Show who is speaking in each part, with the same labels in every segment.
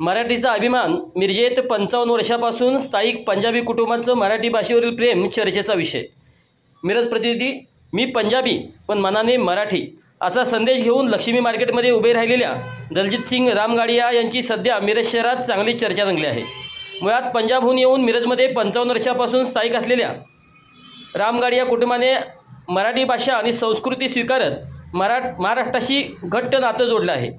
Speaker 1: मराठीचा अभिमान मिरजेत 55 वर्षापासून स्थायिक पंजाबी कुटुंबाचं मराठी भाषेवरील प्रेम चर्चेचा विषय। मिरज प्रतिनिधी, मी पंजाबी पण मनाने मराठी असा संदेश घेऊन लक्ष्मी मार्केटमध्ये उभे राहिलेल्या दलजीत सिंग रामगाडिया यांची सध्या मिरज शहरात चांगली चर्चा रंगली आहे। मुळात पंजाबहून येऊन मिरजमध्ये 55 वर्षापासून स्थायिक असलेल्या रामगाडिया कुटुंबाने मराठी भाषा आणि संस्कृती स्वीकारत महाराष्ट्राशी घट्ट नातं जोडलं आहे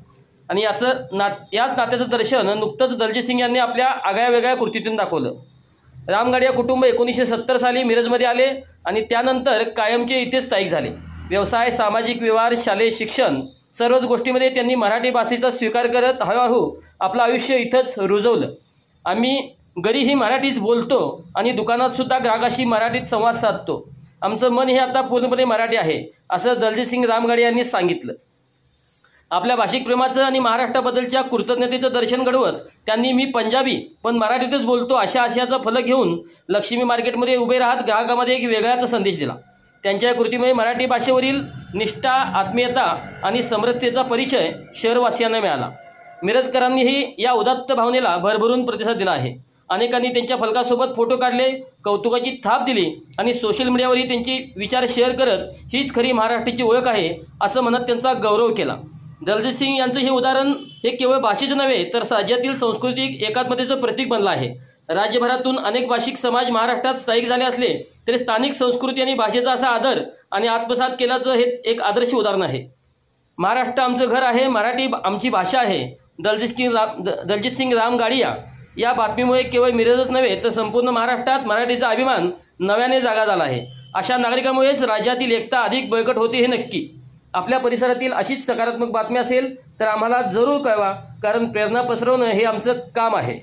Speaker 1: आणि याच नात्याचं दर्शन नुकतंच दलजीत सिंग यांनी आपल्या आगळ्यावेगळ्या कृतीतून दाखवलं। रामगाडिया कुटुंब 1970 साली मिरजमध्ये आले आणि त्यानंतर कायमचे इथे स्थायिक झाले। व्यवसाय, सामाजिक व्यवहार, शालेय शिक्षण सर्वच गोष्टींमध्ये त्यांनी मराठी भाषेचा स्वीकार करत हळूहळू आपलं आयुष्य इथंच रुजवलं। आम्ही घरीही मराठीच बोलतो आणि दुकानात सुद्धा ग्राहकाशी मराठीत संवाद साधतो। आमचं मन हे आता पूर्णपणे मराठी आहे, असं दलजीत सिंग रामगाडिया यांनी सांगितलं। आपल्या भाषिक प्रेमाचं आणि महाराष्ट्राबद्दलच्या कृतज्ञतेचं दर्शन घडवत त्यांनी मी पंजाबी पण मराठीतच बोलतो अशा आशयाचा फलक घेऊन लक्ष्मी मार्केटमध्ये उभे राहत ग्राहकांमध्ये एक वेगळाच संदेश दिला। त्यांच्या कृतीमुळे मराठी भाषेवरील निष्ठा, आत्मीयता आणि समृद्धतेचा परिचय शहरवासियांना मिळाला। मिरजकरांनीही या उदात्त भावनेला भरभरून प्रतिसाद दिला आहे। अनेकांनी त्यांच्या फलकासोबत फोटो काढले, कौतुकाची थाप दिली आणि सोशल मीडियावरही त्यांचे विचार शेअर करत हीच खरी महाराष्ट्राची ओळख आहे असं म्हणत त्यांचा गौरव केला। दलजीत सिंग यांचं हे उदाहरण हे केवळ भाषेचं नव्हे तर राज्यातील सांस्कृतिक एकात्मतेचं प्रतीक बनलं आहे। राज्यभरातून अनेक भाषिक समाज महाराष्ट्रात स्थायिक झाले असले तरी स्थानिक संस्कृती आणि भाषेचा असा आदर आणि आत्मसात केल्याचं हे एक आदर्श उदाहरण आहे। महाराष्ट्र आमचं घर आहे, मराठी आमची भाषा आहे। दलजीत सिंग रामगाडिया या बातमीमुळे केवळ मिरजच नव्हे तर संपूर्ण महाराष्ट्रात मराठीचा अभिमान नव्याने जागा झाला आहे। अशा नागरिकांमुळेच राज्यातील एकता अधिक बळकट होते हे नक्की। आपल्या परिसरातील अशीच सकारात्मक बातमी असेल तर आम्हाला जरूर कळवा, कारण प्रेरणा पसरवणं हे आमचं काम आहे।